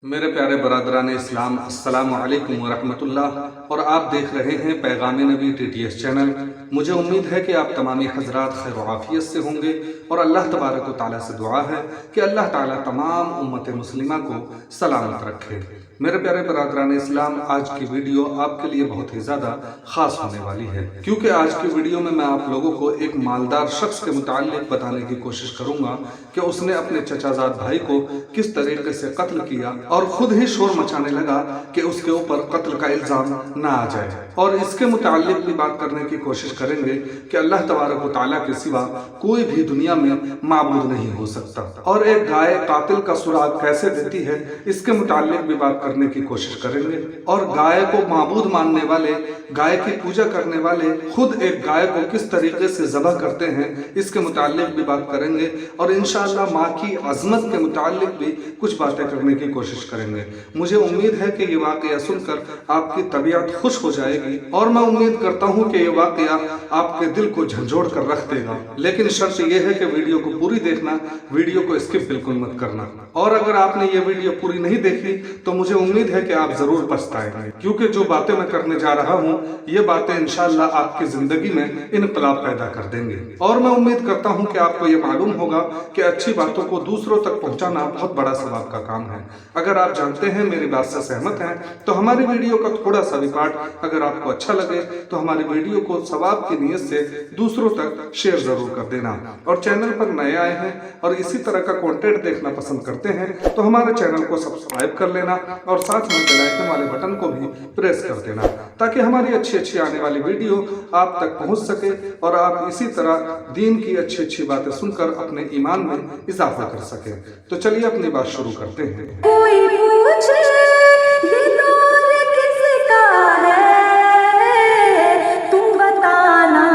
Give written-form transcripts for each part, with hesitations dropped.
میرے پیارے برادران اسلام، السلام علیکم ورحمۃ اللہ، اور آپ دیکھ رہے ہیں پیغام نبی TTS چینل۔ مجھے امید ہے کہ آپ تمامی حضرات خیر و عافیت سے ہوں گے، اور اللہ تبارک و تعالیٰ سے دعا ہے کہ اللہ تعالیٰ تمام امت مسلمہ کو سلامت رکھے۔ میرے پیارے برادران اسلام، آج کی ویڈیو آپ کے لیے بہت ہی زیادہ خاص ہونے والی ہے، کیونکہ آج کی ویڈیو میں آپ لوگوں کو ایک مالدار شخص کے متعلق بتانے کی کوشش کروں گا کہ اس نے اپنے چچا زاد بھائی کو کس طریقے سے قتل کیا، اور خود ہی شور مچانے لگا کہ اس کے اوپر قتل کا الزام نہ آ جائے۔ اور اس کے متعلق بھی بات کرنے کی کوشش کریں گے کہ اللہ تبارک و تعالیٰ کے سوا کوئی بھی دنیا میں معبود نہیں ہو سکتا، اور ایک گائے قاتل کا سراغ کیسے دیتی ہے اس کے متعلق بھی بات کرنے کی کوشش کریں گے، اور گائے کو معبود ماننے والے، گائے کی پوجا کرنے والے خود ایک گائے کو کس طریقے سے ذبح کرتے ہیں اس کے متعلق بھی بات کریں گے، اور انشاءاللہ ماں کی عظمت کے متعلق بھی کچھ باتیں کرنے کی کوشش کریں گے۔ مجھے امید ہے کہ یہ واقعہ سن کر آپ کی طبیعت خوش ہو جائے گی، اور میں امید کرتا ہوں کہ یہ واقعہ آپ کے دل کو جھنجھوڑ کر رکھ دے گا، لیکن شرط یہ ہے کہ ویڈیو کو پوری دیکھنا، ویڈیو کو اسکپ بالکل مت کرنا، اور اگر آپ نے یہ ویڈیو پوری نہیں دیکھی تو مجھے امید ہے کہ آپ ضرور پچھتائیں گے، کیونکہ جو باتیں میں کرنے جا رہا ہوں یہ باتیں انشاءاللہ آپ کی زندگی میں انقلاب پیدا کر دیں گے، اور میں امید کرتا ہوں کہ آپ کو یہ معلوم ہوگا کہ اچھی باتوں کو دوسروں تک پہنچانا بہت بڑا ثواب کا کام ہے۔ اگر آپ جانتے ہیں، میری بات سے سہمت ہیں، تو ہماری ویڈیو کا تھوڑا سا بھی پارٹ اگر آپ کو اچھا لگے تو ہماری ویڈیو کو ثواب کی نیت سے دوسروں تک شیئر ضرور کر دینا، اور چینل پر نئے آئے ہیں اور اسی طرح کا کنٹینٹ دیکھنا پسند کرتے ہیں تو ہمارے چینل کو سبسکرائب کر لینا، اور ساتھ میں بیل آئیکن والے بٹن کو بھی پریس کر دینا، تاکہ ہماری اچھی آنے والی ویڈیو آپ تک پہنچ سکے، اور آپ اسی طرح دین کی اچھی باتیں سن کر اپنے ایمان میں اضافہ کر سکیں۔ تو چلیے اپنی بات شروع کرتے ہیں۔ کوئی پوچھے یہ دور کس کا ہے، تم بتانا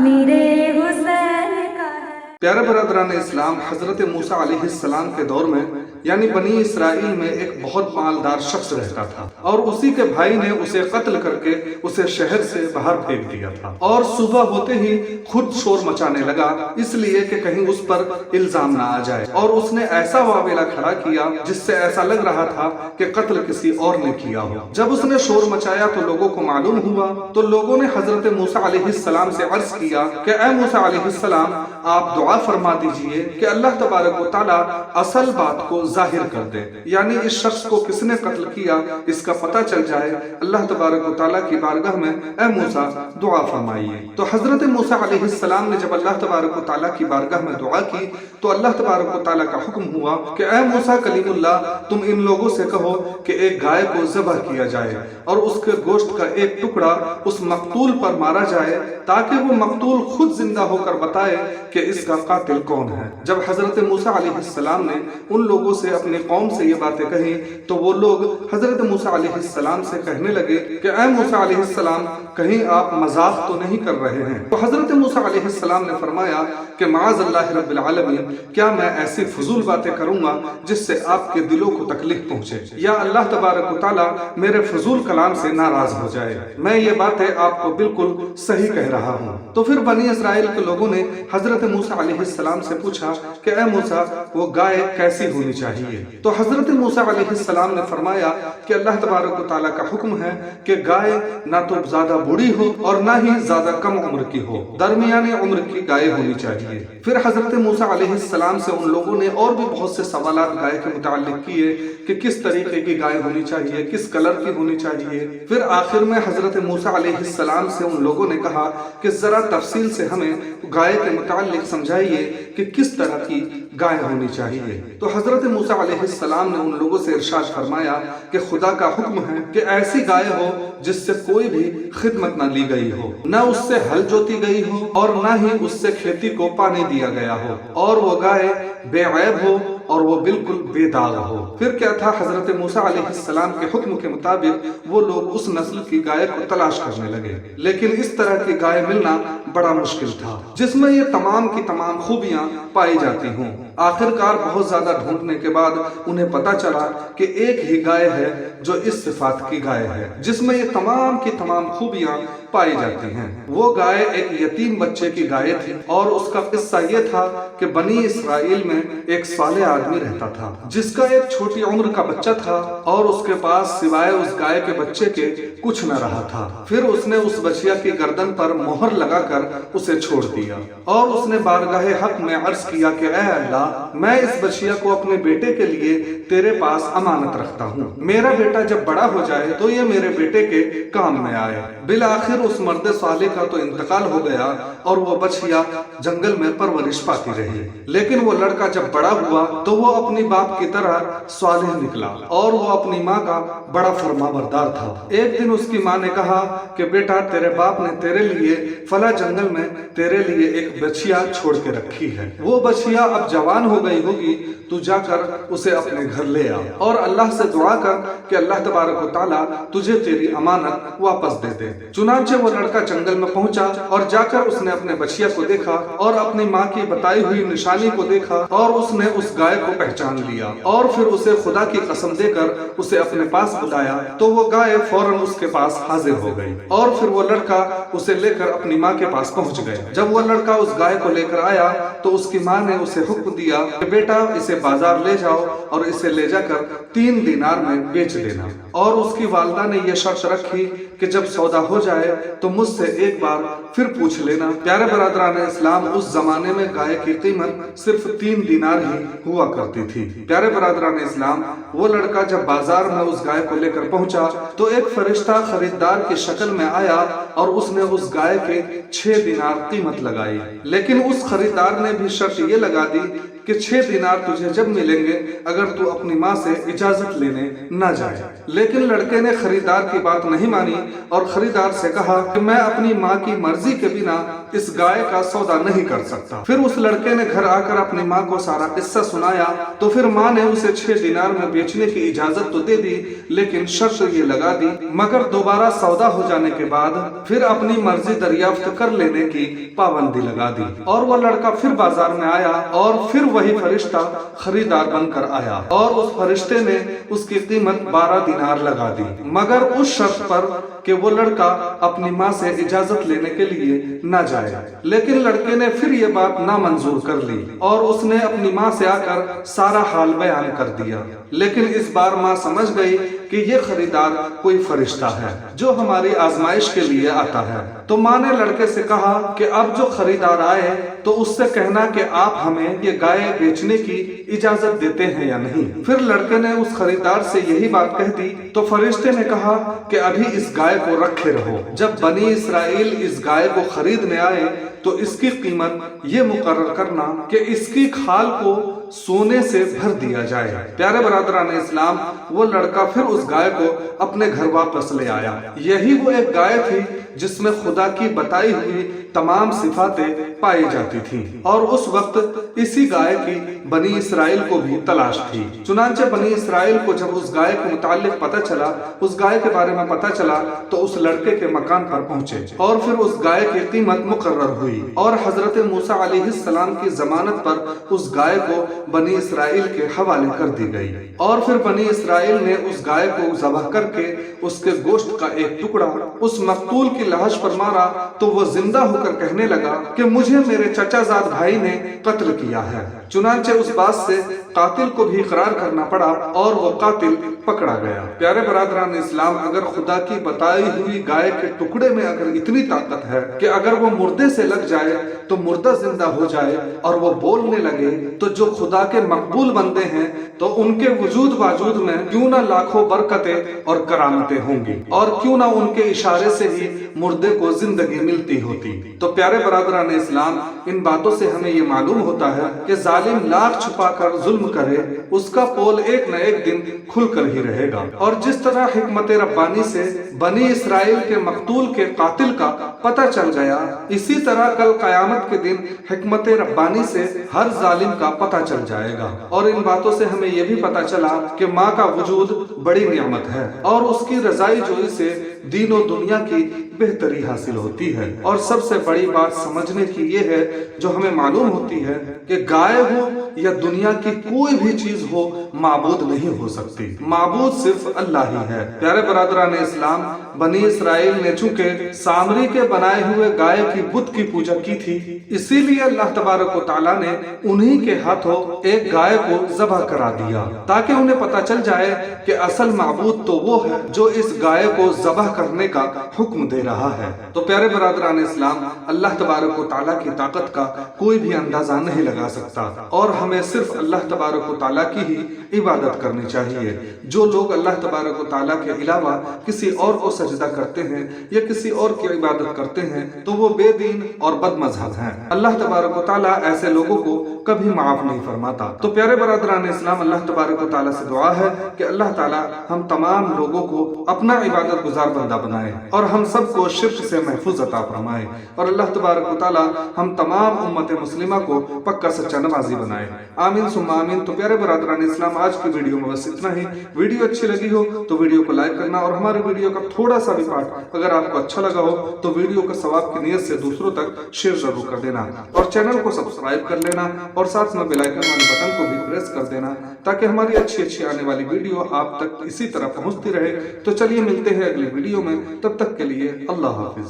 میرے حسین کا ہے۔ پیارے برادران اسلام، حضرت موسیٰ علیہ السلام کے دور میں یعنی بنی اسرائیل میں ایک بہت مالدار شخص رہتا تھا، اور اسی کے بھائی نے اسے قتل کر کے اسے شہر سے باہر پھینک دیا تھا، اور صبح ہوتے ہی خود شور مچانے لگا اس لیے کہ کہیں اس پر الزام نہ آ جائے، اور اس نے ایسا واویلا کھڑا کیا جس سے ایسا لگ رہا تھا کہ قتل کسی اور نے کیا ہو۔ جب اس نے شور مچایا تو لوگوں کو معلوم ہوا، تو لوگوں نے حضرت موسیٰ علیہ السلام سے عرض کیا کہ اے موسیٰ علیہ السلام، آپ دعا فرما دیجئے کہ اللہ تبارک و تعالیٰ اصل بات کو ظاہر کر دے، یعنی اس شخص کو کس نے قتل کیا اس کا پتہ چل جائے۔ اللہ تبارک و تعالیٰ کی بارگاہ میں اے موسیٰ دعا فرمائیے۔ تو حضرت موسیٰ علیہ السلام نے جب اللہ تبارک و تعالیٰ کی بارگاہ میں دعا کی تو اللہ تبارک و تعالیٰ کا حکم ہوا کہ اے موسیٰ کلیم اللہ، تم ان لوگوں سے کہو کہ ایک گائے کو ذبح کیا جائے، اور اس کے گوشت کا ایک ٹکڑا اس مقتول پر مارا جائے، تاکہ وہ مقتول خود زندہ ہو کر بتائے کہ اس کا قاتل کون ہے۔ جب حضرت موسیٰ علیہ السلام نے ان لوگوں سے اپنی قوم سے یہ باتیں کہیں تو وہ لوگ حضرت موسیٰ علیہ السلام سے کہنے لگے کہ اے موسیٰ علیہ السلام، کہیں آپ مذاق تو نہیں کر رہے ہیں؟ تو حضرت موسیٰ علیہ السلام نے فرمایا کہ معاذ اللہ رب العالمین، کیا میں ایسی فضول باتیں کروں گا جس سے آپ کے دلوں کو تکلیف پہنچے، یا اللہ تبارک و تعالیٰ میرے فضول کلام سے ناراض ہو جائے؟ میں یہ باتیں آپ کو بالکل صحیح کہہ رہا ہوں۔ تو پھر بنی اسرائیل کے لوگوں نے حضرت موسیٰ علیہ السلام سے پوچھا کہ اے موسیٰ، وہ گائے کیسی ہونی چاہیے؟ تو حضرت موسیٰ علیہ السلام نے فرمایا کہ اللہ تبارک و تعالیٰ کا حکم ہے کہ گائے نہ تو زیادہ بوڑھی ہو اور نہ ہی زیادہ کم عمر کی ہو، درمیانے عمر کی گائے ہونی چاہیے۔ پھر حضرت موسیٰ علیہ السلام سے ان لوگوں نے اور بھی بہت سے سوالات گائے کے متعلق کیے کہ کس طریقے کی گائے ہونی چاہیے، کس کلر کی ہونی چاہیے۔ پھر آخر میں حضرت موسیٰ علیہ السلام سے ان لوگوں نے کہا کہ ذرا تفصیل سے ہمیں گائے کے متعلق سمجھائیے کہ کس طرح کی گائے ہونی چاہیے۔ تو حضرت موسیٰ علیہ السلام نے ان لوگوں سے ارشاد فرمایا کہ خدا کا حکم ہے کہ ایسی گائے ہو جس سے کوئی بھی خدمت نہ لی گئی ہو، نہ اس سے ہل جوتی گئی ہو، اور نہ ہی اس سے کھیتی کو پانی دیا گیا ہو، اور وہ گائے بے عیب ہو اور وہ بالکل بے داغ ہو۔ پھر کیا تھا، حضرت موسیٰ علیہ السلام کے حکم کے مطابق وہ لوگ اس نسل کی گائے کو تلاش کرنے لگے، لیکن اس طرح کی گائے ملنا بڑا مشکل تھا جس میں یہ تمام کی تمام خوبیاں پائی جاتی ہوں۔ آخر کار بہت زیادہ ڈھونڈنے کے بعد انہیں پتا چلا کہ ایک ہی گائے ہے جو اس صفات کی گائے ہے، جس میں یہ تمام کی تمام خوبیاں पाई जाती हैं। वो गाय एक यतीम बच्चे की गाय थी और उसका किस्सा ये था कि बनी इसराइल में एक सालेह आदमी रहता था जिसका एक छोटी उम्र का बच्चा था और उसके पास सिवाय उस गाय के बच्चे के कुछ न रहा था। फिर उसने उस बछिया की गर्दन पर मोहर लगाकर उसे छोड़ दिया और उसने बारगाहे हक में अर्ज किया कि ऐ अल्लाह, मैं इस बछिया को अपने बेटे के लिए तेरे पास अमानत रखता हूँ। मेरा बेटा जब बड़ा हो जाए तो ये मेरे बेटे के काम में आए। बिल आखिर उस मर्द साले का तो इंतकाल हो गया और वो बछिया जंगल में परवरिश पाती रही। लेकिन वो लड़का जब बड़ा हुआ तो वो अपनी बाप की तरह सालेह निकला और वो अपनी माँ का बड़ा फरमाबरदार था। एक दिन उसकी माँ ने कहा कि बेटा, तेरे बाप ने तेरे लिए फला जंगल में तेरे लिए एक बछिया छोड़ के रखी है। वो बछिया अब जवान हो गई होगी, तू जाकर उसे अपने घर ले आ और अल्लाह से दुआ कर कि अल्लाह तबारक व तआला तुझे तेरी अमानत वापस दे दे। चुनांचे वो लड़का जंगल में पहुंचा और जाकर उसने अपने बछिया को देखा और अपनी माँ की बताई हुई निशानी को देखा और उसने उस गाय को पहचान लिया और फिर उसे खुदा की कसम देकर उसे अपने पास बुलाया तो वो गाय फौरन उसके पास हाजिर हो गई और फिर वो लड़का उसे लेकर अपनी माँ के पास पहुंच गया। जब वो लड़का उस गाय को लेकर आया तो उसकी माँ ने उसे हुक्म दिया कि बेटा, इसे बाजार ले जाओ और इसे ले जाकर 3 दीनार में बेच देना। और उसकी वालिदा ने यह शर्त रखी कि जब सौदा हो जाए तो मुझसे एक बार फिर पूछ लेना। प्यारे बरादरान इस्लाम, उस जमाने में गाय की कीमत सिर्फ 3 दीनार ही हुआ करती थी। प्यारे बरादरान इस्लाम, वो लड़का जब बाजार में उस गाय को लेकर पहुंचा तो एक फरिश्ता खरीदार की शक्ल में आया और उसने उस गाय के 6 दीनार कीमत लगाई। लेकिन उस खरीदार ने भी शर्त ये लगा दी कि 6 दीनार तुझे जब मिलेंगे अगर तू अपनी माँ से इजाजत लेने न जाए। लेकिन लड़के ने खरीदार की बात नहीं मानी और खरीदार से कहा कि मैं अपनी माँ की मर्जी के बिना इस गाय का सौदा नहीं कर सकता। फिर उस लड़के ने घर आकर अपनी माँ को सारा किस्सा सुनाया तो फिर माँ ने उसे 6 दीनार में बेचने की इजाजत तो दे दी, लेकिन शर्त ये लगा दी मगर दोबारा सौदा हो जाने के बाद फिर अपनी मर्जी दरियाफ्त कर लेने की पाबंदी लगा दी। और वो लड़का फिर बाजार में आया और फिर वही फरिश्ता खरीदार बनकर आया और उस फरिश्ते ने उसकी कीमत 12 दीनार लगा दी, मगर उस शर्त पर कि वो लड़का अपनी माँ से इजाजत लेने के लिए न जाए। लेकिन लड़के ने फिर ये बात नामंजूर कर ली और उसने अपनी माँ से आकर सारा हाल बयान कर दिया। लेकिन इस बार माँ समझ गई कि ये खरीदार कोई फरिश्ता है जो हमारी आजमाइश के लिए आता है। तो माँ ने लड़के से कहा कि अब जो खरीदार आए तो उससे कहना कि आप हमें ये गाय बेचने की इजाजत देते हैं या नहीं। फिर लड़के ने उस खरीदार से यही बात कह दी तो फरिश्ते ने कहा कि अभी इस गाय को रखे रहो, जब बनी इसराइल इस गाय को खरीदने आए तो इसकी कीमत ये मुकर्रर करना कि इसकी खाल को सोने से भर दिया जाए। प्यारे बरादरान इस्लाम, वो लड़का फिर उस गाय को अपने घर वापस ले आया। यही वो एक गाय थी जिसमें खुदा की बताई हुई तमाम सिफातें पाई जाती थी और उस वक्त इसी गाय की बनी इसराइल को भी तलाश थी। चुनांचे बनी इसराइल को जब उस गाय के मुतालिक पता चला, उस गाय के बारे में पता चला तो उस लड़के के मकान पर पहुंचे और फिर उस गाय की कीमत मुकर्रर हुई और हजरत मूसा अलैहिस्सलाम की जमानत पर उस गाय को बनी इसराइल के हवाले कर दी गई। और फिर बनी इसराइल ने उस गाय को ज़बह करके उसके गोश्त का एक टुकड़ा उस मकतूल की लाश पर मारा तो वो जिंदा होकर कहने लगा कि मुझे मेरे चचाजाद भाई ने कत्ल किया है। चुनांचे उस बात से कातिल को भी इकरार करना पड़ा और वो कातिल पकड़ा गया। प्यारे बरादरान इस्लाम, अगर खुदा की बताई हुई गाय के टुकड़े में अगर इतनी ताकत है कि अगर वो मुर्दे से लग जाए तो मुर्दा जिंदा हो जाए और वो बोलने लगे, तो जो खुदा के मकबूल बंदे हैं तो उनके वजूद बाजूद में क्यों ना लाखों बरकतें और करामतें होंगी और क्यों ना उनके इशारे से ही मुर्दे को जिंदगी मिलती होती। तो प्यारे बरादरान इस्लाम, इन बातों से हमें ये मालूम होता है कि जालिम लाख छुपा कर जुल्म करे उसका पोल एक न एक दिन खुलकर ही रहेगा। और जिस तरह हिकमत रब्बानी से बनी इसराइल के मकतूल के कातिल का पता चल गया, इसी तरह कल कयामत के दिन हिकमत रब्बानी से हर जालिम का पता चल जाएगा। और इन बातों से हमें यह भी पता चला कि माँ का वजूद बड़ी नियामत है और उसकी रजाई जोई से दीन और दुनिया की बेहतरी हासिल होती है। और सबसे बड़ी बात समझने की ये है जो हमें मालूम होती है कि गाय हो या दुनिया की कोई भी चीज हो, माबूद नहीं हो सकती। माबूद सिर्फ अल्लाह ही है। प्यारे बरादरान इस्लाम, बनी इसराइल ने चूंकि सामरी के बनाए हुए गाय की बुत की पूजा की थी, इसीलिए अल्लाह तबारक व तआला ने उन्हीं के हाथों एक गाय को ज़बह करा दिया, ताकि उन्हें पता चल जाए कि असल माबूद तो वो है जो इस गाय को ज़बह करने का हुक्म दे रहा है। तो प्यारे बरादरान इस्लाम, अल्लाह तबारक व तआला की ताकत का कोई भी अंदाजा नहीं लगा सकता और हमें सिर्फ अल्लाह तबारक व तआला की ही इबादत करनी चाहिए। जो लोग अल्लाह तबारक व तआला के अलावा किसी और को सजदा करते हैं या किसी और की इबादत करते हैं तो वो बेदीन और बदमज़हब हैं। अल्लाह तबारक व तआला ऐसे लोगों को कभी माफ नहीं फरमाता। तो प्यारे बरादरान इस्लाम, अल्लाह तबारक व तआला से दुआ है कि अल्लाह ताला हम तमाम लोगों को अपना इबादत गुजार बंदा बनाए और हम सबको शिर्क से महफूज अता फरमाए और अल्लाह तबारक व तआला हम तमाम उम्मत मुस्लिमा को पक्का सच्चा नमाजी बनाए। आमीन सुम्मा आमीन। तो प्यारे बरादरान इस्लाम, आज की वीडियो में बस इतना ही। वीडियो अच्छी लगी हो तो वीडियो को लाइक करना और हमारे वीडियो का थोड़ा सा भी पार्ट अगर आपको अच्छा लगा हो तो वीडियो को सवाब की नियत से दूसरों तक शेयर जरूर कर देना और चैनल को सब्सक्राइब कर लेना और साथ में बेल आइकन वाले बटन को भी प्रेस कर देना ताकि हमारी अच्छी आने वाली वीडियो आप तक इसी तरह पहुंचती रहे। तो चलिए मिलते हैं अगली वीडियो में, तब तक के लिए अल्लाह हाफिज।